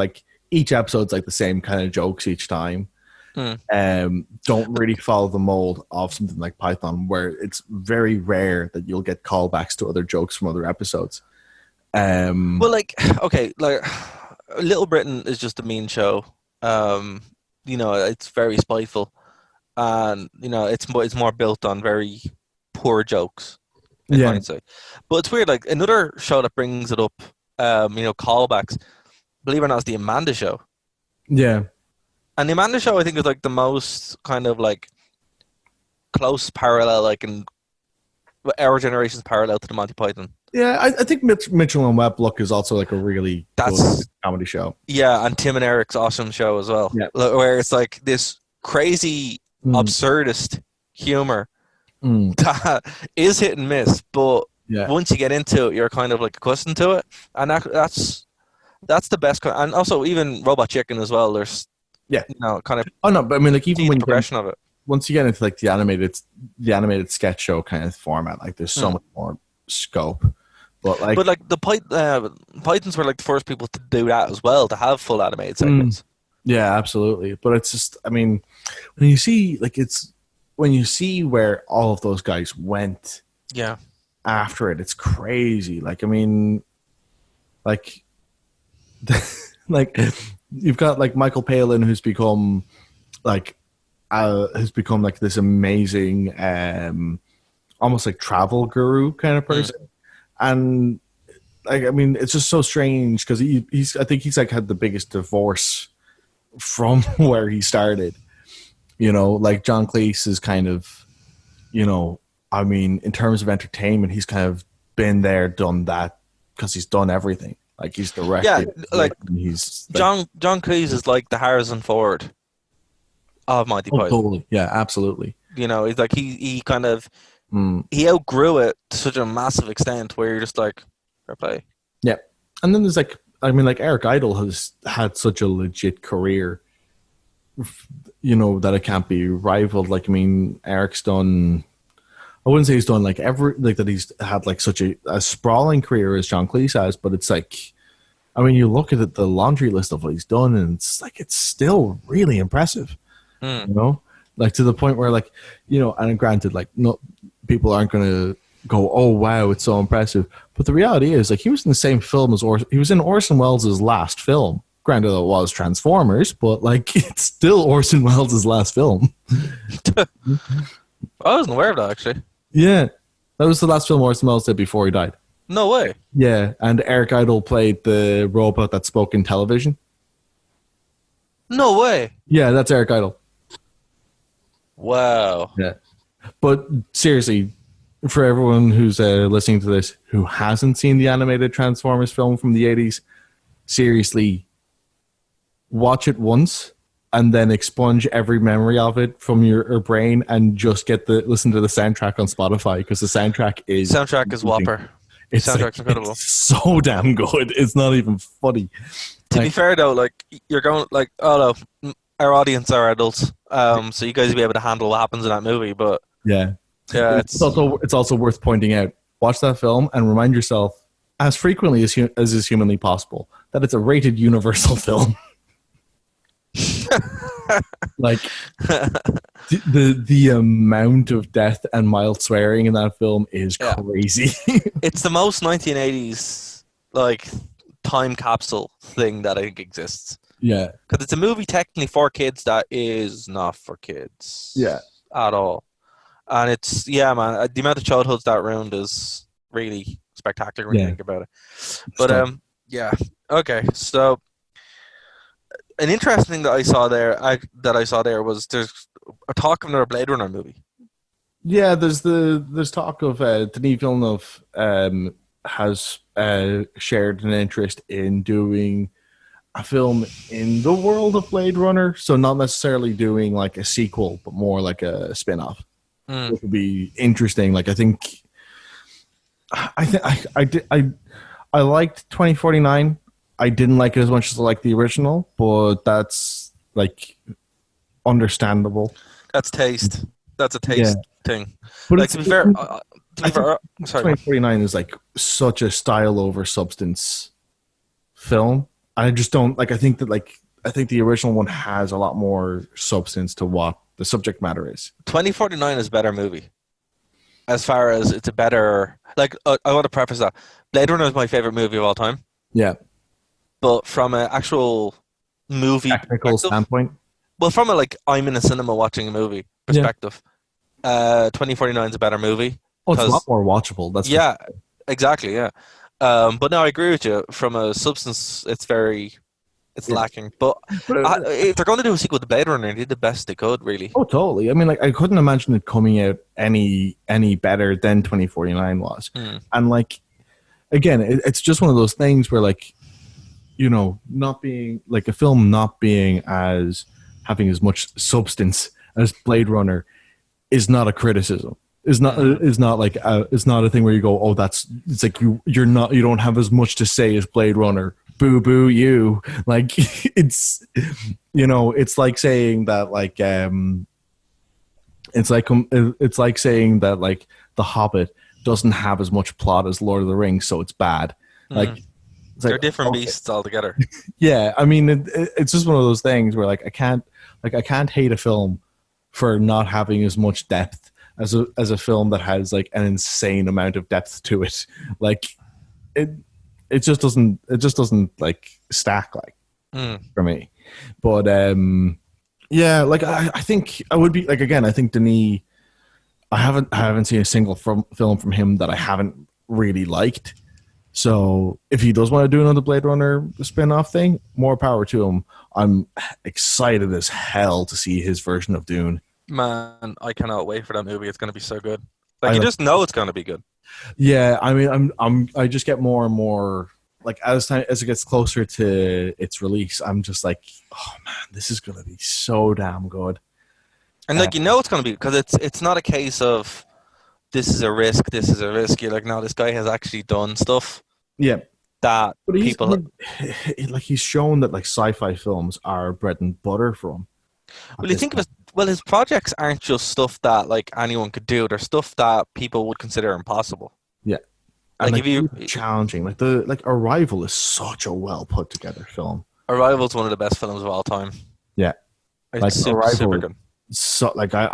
each episode's the same kind of jokes each time. Don't really follow the mold of something like Python, where it's very rare that you'll get callbacks to other jokes from other episodes. Little Britain is just a mean show. It's very spiteful, and it's more built on very poor jokes. Yeah. But it's weird. Another show that brings it up, callbacks. Believe it or not, is the Amanda Show. Yeah. And the Amanda Show, I think, is the most kind of close parallel, in our generation's parallel to the Monty Python. Yeah, I think Mitchell and Webb Look is also a really good comedy show. Yeah, and Tim and Eric's awesome show as well. Yeah. Where it's this crazy, absurdist humor that is hit and miss, but once you get into it, you're kind of accustomed to it, and that's the best kind. And also even Robot Chicken as well. There's kind of but even when progression of it. Once you get into the animated sketch show kind of format, there's so much more scope. But the Pythons were the first people to do that as well, to have full animated segments. Yeah, absolutely. But it's just, when you see when you see where all of those guys went, after it, it's crazy. You've got Michael Palin, who's become this amazing almost travel guru kind of person. And it's just so strange because I think he's had the biggest divorce from where he started. John Cleese is kind of, in terms of entertainment, he's kind of been there, done that, because he's done everything. He's directed. Yeah, John Cleese is the Harrison Ford of Monty Python. Totally. Yeah, absolutely. He's he kind of he outgrew it to such a massive extent where you're just fair play. Yeah. And then there's Eric Idle has had such a legit career, that it can't be rivaled. Eric's done, I wouldn't say he's done that he's had such a sprawling career as John Cleese has, but it's you look at the laundry list of what he's done, and it's still really impressive. To the point where and granted, no, people aren't going to go, oh wow, it's so impressive, but the reality is he was in the same film as he was in Orson Welles' last film. Granted, it was Transformers, but it's still Orson Welles' last film. I wasn't aware of that, actually. Yeah, that was the last film Orson Welles did before he died. No way. Yeah, and Eric Idle played the robot that spoke in television. No way. Yeah, that's Eric Idle. Wow. Yeah. But seriously, for everyone who's listening to this who hasn't seen the animated Transformers film from the 80s, seriously, watch it once and then expunge every memory of it from your brain and just listen to the soundtrack on Spotify, because the soundtrack is whopper. It's Soundtrack's incredible. It's so damn good. It's not even funny. To be fair though, like you're going like, oh no, our audience are adults, so you guys will be able to handle what happens in that movie. But yeah, it's also worth pointing out. Watch that film and remind yourself as frequently as is humanly possible that it's a rated Universal film. Like the amount of death and mild swearing in that film is crazy. It's the most 1980s like time capsule thing that I think exists. Yeah, because it's a movie technically for kids that is not for kids. Yeah, at all. And it's man, the amount of childhoods that ruined is really spectacular when you think about it. But okay, so. An interesting thing that I saw there was there's a talk of another Blade Runner movie. Yeah, there's talk of Denis Villeneuve has shared an interest in doing a film in the world of Blade Runner, so not necessarily doing like a sequel, but more like a spin-off. Which would be interesting. Like I liked 2049. I didn't like it as much as I liked the original, but that's like understandable. That's taste. That's a taste thing. But like, to be fair, sorry. 2049 is like such a style over substance film. I just don't like. I think the original one has a lot more substance to what the subject matter is. 2049 is a better movie. As far as it's a better, like I want to preface that Blade Runner is my favorite movie of all time. Yeah. But from an actual movie technical standpoint, well, from a like I'm in a cinema watching a movie perspective, 2049 is a better movie. Oh, it's a lot more watchable. That's exactly. Yeah, but no, I agree with you. From a substance, it's lacking. But if they're going to do a sequel to Blade Runner, they did the best they could, really. Oh, totally. I mean, like I couldn't imagine it coming out any better than 2049 was. And like, again, it's just one of those things where like, you know, not being like a film not being as having as much substance as Blade Runner is not a criticism. Is not like it's not a thing where you go, oh, it's like you don't have as much to say as Blade Runner. Boo boo you. Like it's, you know, it's like saying that like it's like saying that like The Hobbit doesn't have as much plot as Lord of the Rings, so it's bad. Like they're different beasts altogether. Yeah, I mean, it's just one of those things where like I can't hate a film for not having as much depth as a film that has like an insane amount of depth to it. Like it just doesn't like stack like for me. But yeah, like I think I would be like, again, I think Denis. I haven't seen a single film from him that I haven't really liked. So if he does want to do another Blade Runner spin-off thing, more power to him. I'm excited as hell to see his version of Dune. Man, I cannot wait for that movie. It's going to be so good. Like you just know it's going to be good. Yeah, I mean, I just get more and more like as it gets closer to its release, I'm just like, oh man, this is going to be so damn good. And like, you know it's going to be, because it's not a case of this is a risk. You're like, no, this guy has actually done stuff. Yeah, that but people like he's shown that like sci-fi films are bread and butter for him. Well, you think of it. Well, his projects aren't just stuff that like anyone could do. They're stuff that people would consider impossible. Yeah, and like if you challenging, like Arrival is such a well put together film. Arrival is one of the best films of all time. Yeah, it's like super good. So like I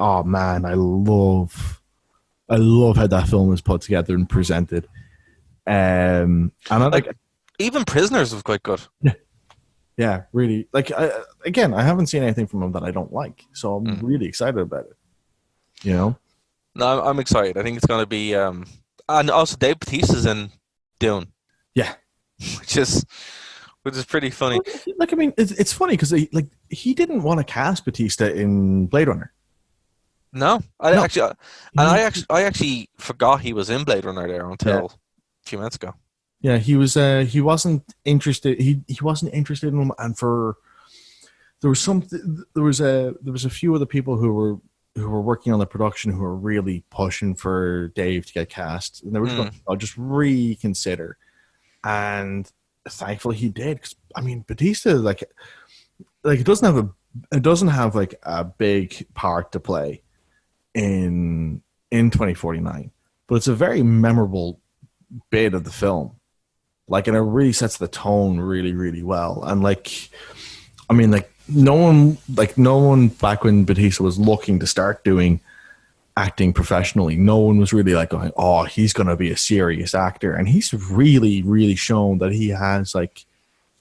love how that film is put together and presented. And I like even Prisoners was quite good. Yeah, really. Like I haven't seen anything from him that I don't like, so I'm really excited about it. You know? No, I'm excited. I think it's going to be, and also Dave Bautista's in Dune. Yeah, which is pretty funny. Like I mean, it's funny because he didn't want to cast Bautista in Blade Runner. No, I actually forgot he was in Blade Runner there until a few minutes ago. Yeah, he wasn't interested. He wasn't interested in him, and for there was a few other people who were working on the production who were really pushing for Dave to get cast, and they were going, I'll just reconsider, and thankfully he did. 'Cause, I mean, Batista like it doesn't have like a big part to play in 2049, but it's a very memorable bit of the film, like, and it really sets the tone really, really well. And like, I mean, like no one back when Batista was looking to start doing acting professionally, no one was really like going, oh, he's going to be a serious actor. And he's really, really shown that he has like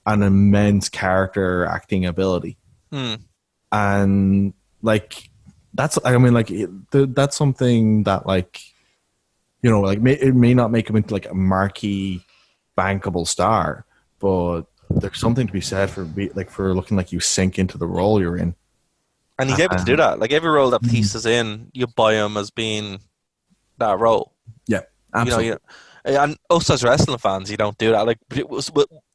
an immense character acting ability. And like, that's something that, like, you know, like it may not make him into like a marquee bankable star, but there's something to be said for looking like you sink into the role you're in. And he's able to do that. Like every role that Batista's in, you buy him as being that role. Yeah, absolutely. And us as wrestling fans, you don't do that. Like with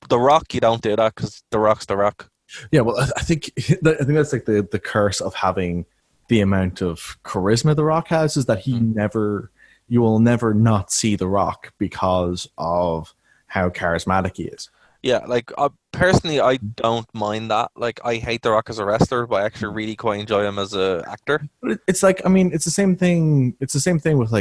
The Rock, you don't do that because The Rock's The Rock. Yeah, well, I think that's like the curse of having the amount of charisma The Rock has, is that you will never not see The Rock because of how charismatic he is. Yeah, like personally, I don't mind that. Like, I hate The Rock as a wrestler, but I actually really quite enjoy him as an actor. But it's like, I mean, it's the same thing. It's the same thing with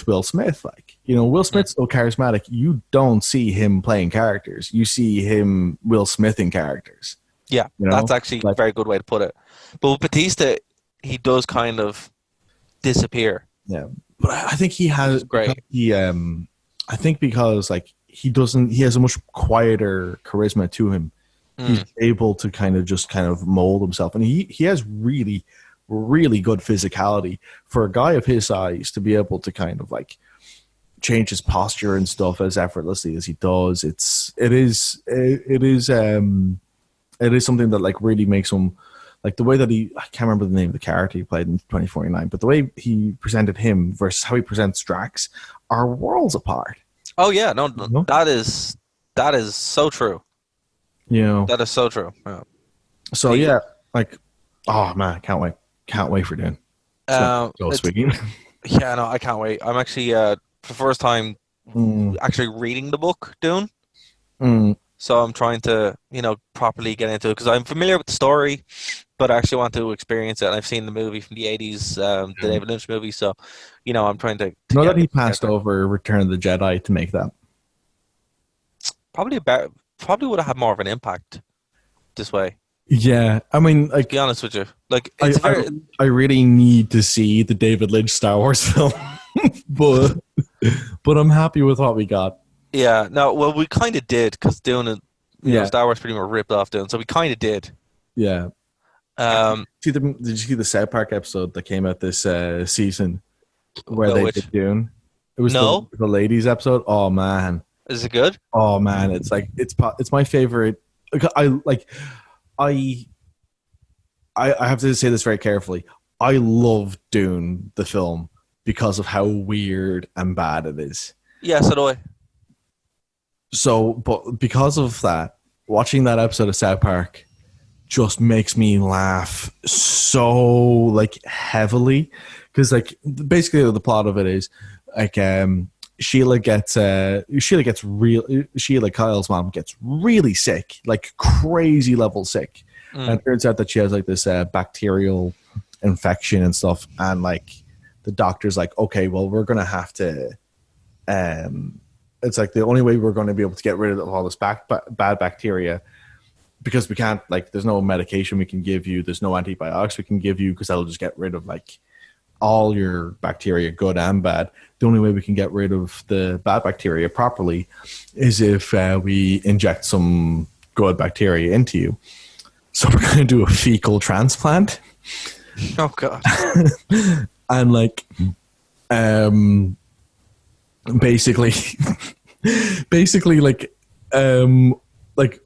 Will Smith. Like, you know, Will Smith's so charismatic, you don't see him playing characters. You see him Will Smithing characters. Yeah, you know? That's actually a very good way to put it. But with Batista, he does kind of disappear. Yeah, but I think he has great. I think because like he has a much quieter charisma to him. He's able to kind of mold himself, and he has really, really good physicality for a guy of his size to be able to kind of like change his posture and stuff as effortlessly as he does. It is something that like really makes him, like the way that I can't remember the name of the character he played in 2049, but the way he presented him versus how he presents Drax are worlds apart. Oh yeah, no, that is so true. You know, that is so true. Yeah. So yeah, like, oh man, can't wait for Dune. So speaking. Yeah, no, I can't wait. I'm actually for the first time actually reading the book Dune. So I'm trying to, properly get into it because I'm familiar with the story, but I actually want to experience it. And I've seen the movie from the 80s, the David Lynch movie. So, I'm trying to know that he passed over Return of the Jedi to make that. Probably would have had more of an impact this way. Yeah, I mean, like, to be honest with you, like, I really need to see the David Lynch Star Wars film, but I'm happy with what we got. Yeah, no, well, we kind of did because Dune, Star Wars pretty much ripped off Dune, so we kind of did. Yeah. Did you see the South Park episode that came out this season where they did Dune? It was the ladies episode. Oh man, is it good? Oh man, it's like it's my favorite. I have to say this very carefully. I love Dune the film because of how weird and bad it is. Yeah, so do I. So, but because of that, watching that episode of South Park just makes me laugh so like heavily because like basically the plot of it is like Sheila, Kyle's mom, gets really sick, like crazy level sick, and it turns out that she has like this bacterial infection and stuff, and like the doctor's like, okay, well, we're gonna have to it's like the only way we're going to be able to get rid of all this bad bacteria, because we can't, like, there's no medication we can give you, there's no antibiotics we can give you, because that'll just get rid of like all your bacteria, good and bad. The only way we can get rid of the bad bacteria properly is if we inject some good bacteria into you. So we're going to do a fecal transplant. Oh god. And like basically like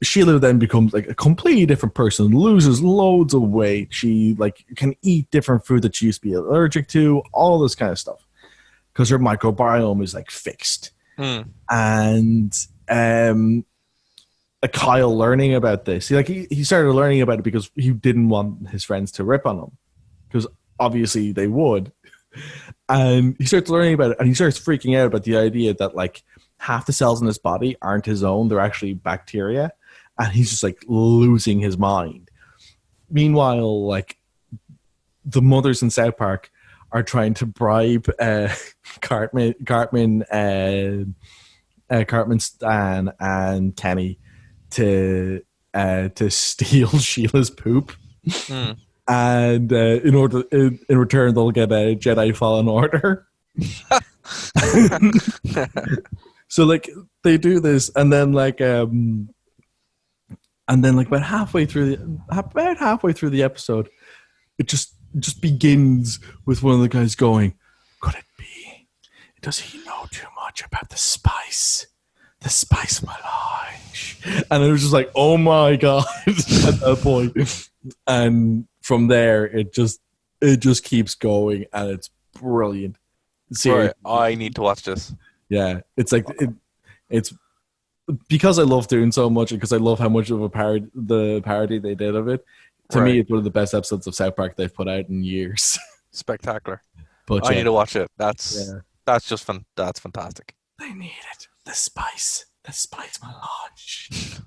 Sheila then becomes like a completely different person, loses loads of weight, she like can eat different food that she used to be allergic to, all this kind of stuff, because her microbiome is like fixed. And Kyle learning about this. He started learning about it because he didn't want his friends to rip on him, because obviously they would. And he starts learning about it, and he starts freaking out about the idea that like half the cells in his body aren't his own; they're actually bacteria, and he's just like losing his mind. Meanwhile, like the mothers in South Park are trying to bribe Cartman, Stan, and Kenny to steal Sheila's poop. And in return, they'll get a Jedi Fallen Order. So like they do this, and then about halfway through the episode, it just begins with one of the guys going, "Could it be? Does he know too much about the spice? The spice melange?" And it was just like, oh my god, at that point. And from there, it just keeps going, and it's brilliant. Right, I need to watch this. Yeah, it's like it's because I love Dune so much, and because I love how much of the parody they did of it. To me, it's one of the best episodes of South Park they've put out in years. Spectacular. But I need to watch it. That's just fun. That's fantastic. They need it. The spice melange.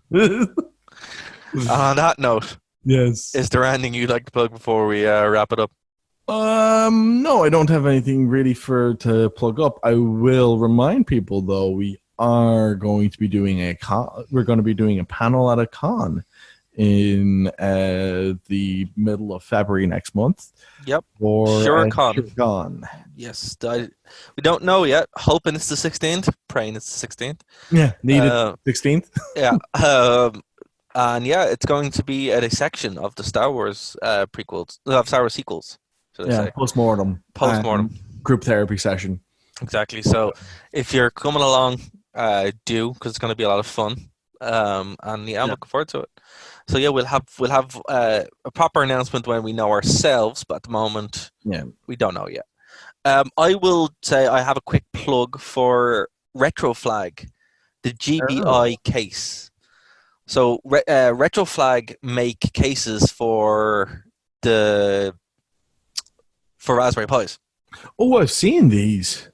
On that note, yes. Is there anything you'd like to plug before we wrap it up? No, I don't have anything really to plug up. I will remind people though, we are going to be doing we're going to be doing a panel at a con in the middle of February next month. Yep. Or SureCon. Yes. We don't know yet. Hoping it's the 16th. Praying it's the 16th. Yeah. Needed 16th. Yeah. And yeah, it's going to be at a section of the Star Wars prequels, of Star Wars sequels. Postmortem. Group therapy session. Exactly. So if you're coming along, do, because it's going to be a lot of fun. And yeah, I'm looking forward to it. So yeah, we'll have a proper announcement when we know ourselves, but at the moment, we don't know yet. I will say I have a quick plug for Retro Flag, the GBI case. So Retro Flag make cases for Raspberry Pis. Oh, I've seen these.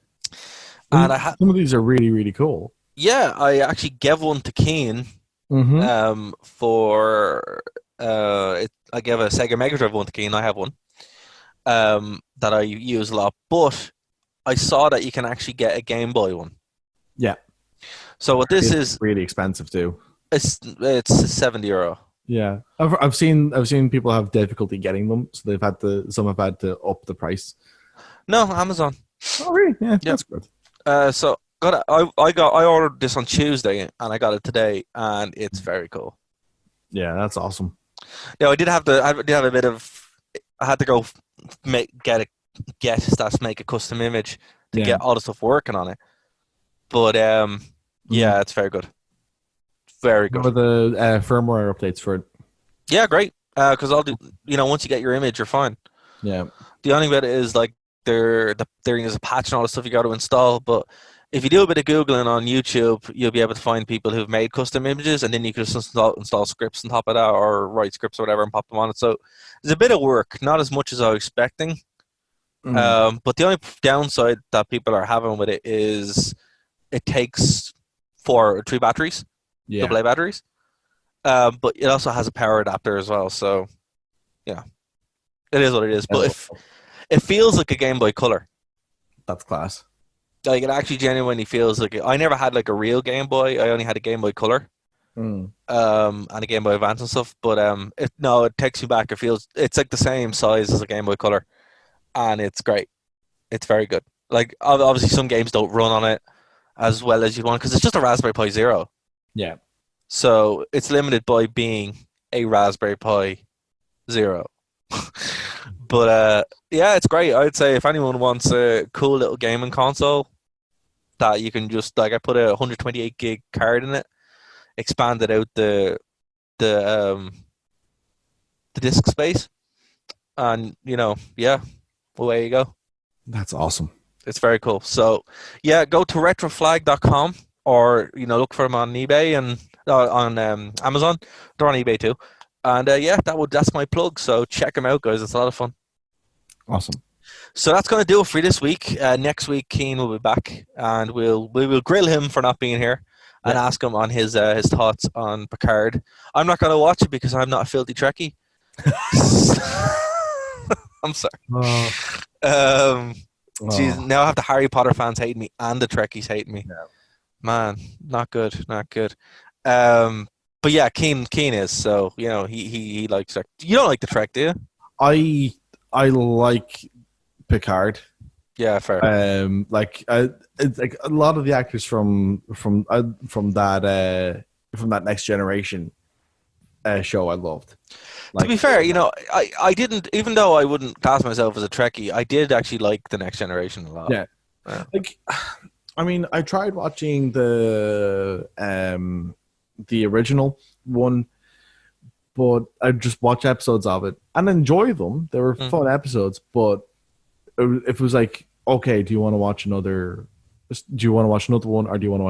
And some of these are really, really cool. Yeah, I actually gave one to Cian. For I gave a Sega Mega Drive one to Cian. I have one that I use a lot, but I saw that you can actually get a Game Boy one. Yeah. So what this is really expensive too. It's €70. Yeah, I've seen people have difficulty getting them, so some have had to up the price. No, Amazon. Oh really? Yeah, that's good. So I ordered this on Tuesday and I got it today, and it's very cool. Yeah, that's awesome. Yeah, I did have a bit of. I had to go make a custom image to get all the stuff working on it, but yeah, it's very good. Very good. What are the firmware updates for it? Yeah, great. Because once you get your image, you're fine. Yeah. The only bit is like there is a patch and all the stuff you got to install, but if you do a bit of Googling on YouTube, you'll be able to find people who've made custom images, and then you can just install scripts on top of that, or write scripts or whatever and pop them on it. So there's a bit of work, not as much as I was expecting. But the only downside that people are having with it is it takes 3 batteries, AA batteries. But it also has a power adapter as well. So, yeah, it is what it is. But it feels like a Game Boy Color. That's class. Like, it actually genuinely feels like I never had like a real Game Boy. I only had a Game Boy Color, and a Game Boy Advance and stuff. But it takes me back. It's like the same size as a Game Boy Color, and it's great. It's very good. Like, obviously some games don't run on it as well as you'd want because it's just a Raspberry Pi Zero. Yeah. So it's limited by being a Raspberry Pi Zero. But yeah, it's great. I'd say if anyone wants a cool little gaming console that you can just I put a 128 gig card in it, expanded out the disk space, and away you go. That's awesome. It's very cool. So yeah, go to retroflag.com or look for them on eBay and on Amazon. They're on eBay too. And that's my plug. So check them out, guys. It's a lot of fun. Awesome. So that's going to do it for this week. Next week, Cian will be back, and we will grill him for not being here and ask him on his thoughts on Picard. I'm not going to watch it because I'm not a filthy Trekkie. I'm sorry. Geez, now I have the Harry Potter fans hating me and the Trekkies hating me. Yeah. Man, not good. But yeah, Cian is, so he likes Trek. You don't like the Trek, do you? I like Picard. Yeah, fair. It's like a lot of the actors from that Next Generation show I loved. Like, to be fair, I didn't, even though I wouldn't class myself as a Trekkie, I did actually like the Next Generation a lot. Yeah. Like, I mean, I tried watching the original one, but I just watched episodes of it and enjoy them. They were fun episodes, but if it was like, okay, do you want to watch another one, or do you want to watch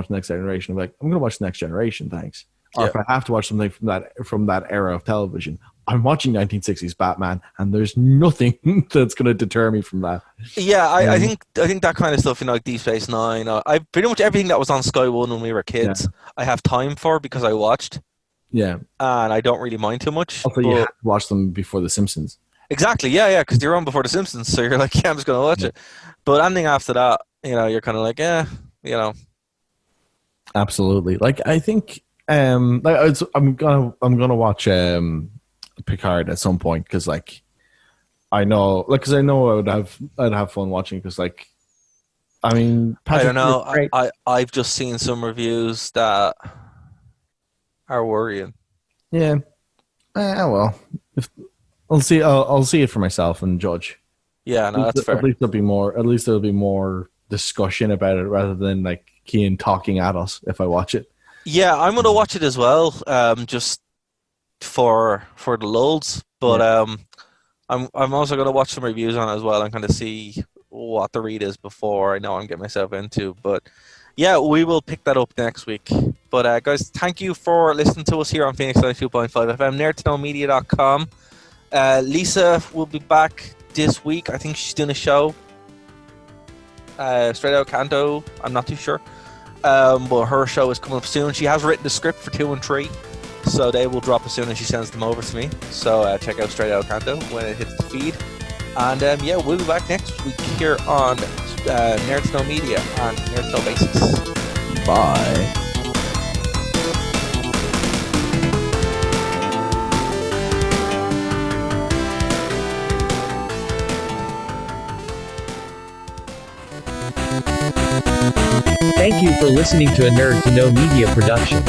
the Next Generation? I'm like, I'm going to watch the Next Generation, thanks. Or if I have to watch something from that era of television, I'm watching 1960s Batman, and there's nothing that's going to deter me from that. Yeah, I think that kind of stuff, like Deep Space Nine. I pretty much everything that was on Sky One when we were kids, I have time for because I watched. Yeah, and I don't really mind too much. Also, you had to watch them before The Simpsons. Exactly, yeah, because you're on before The Simpsons, so you're like, I'm just going to watch it. But anything after that, you're kind of like, Absolutely. Like, I think, I'm gonna watch Picard at some point because, like, I know I'd have fun watching because, like, I mean, I don't know. I've just seen some reviews that are worrying. Yeah. Well, I'll see. I'll see it for myself and judge. Yeah, no, that's fair. At least there'll be more discussion about it rather than like Cian talking at us if I watch it. Yeah, I'm gonna watch it as well, just for the lulz. But I'm also gonna watch some reviews on it as well and kind of see what the read is before I know what I'm getting myself into. But yeah, we will pick that up next week. But guys, thank you for listening to us here on Phoenix 92.5 FM, nerdtoknowmedia.com. Lisa will be back this week. I think she's doing a show. Straight Out Canto, I'm not too sure. But her show is coming up soon. She has written the script for 2 and 3, so they will drop as soon as she sends them over to me. So check out Straight Out Canto when it hits the feed. And we'll be back next week here on Nerd to Know Media on Nerd to Know Basis. Bye. Thank you for listening to a Nerd to Know Media production.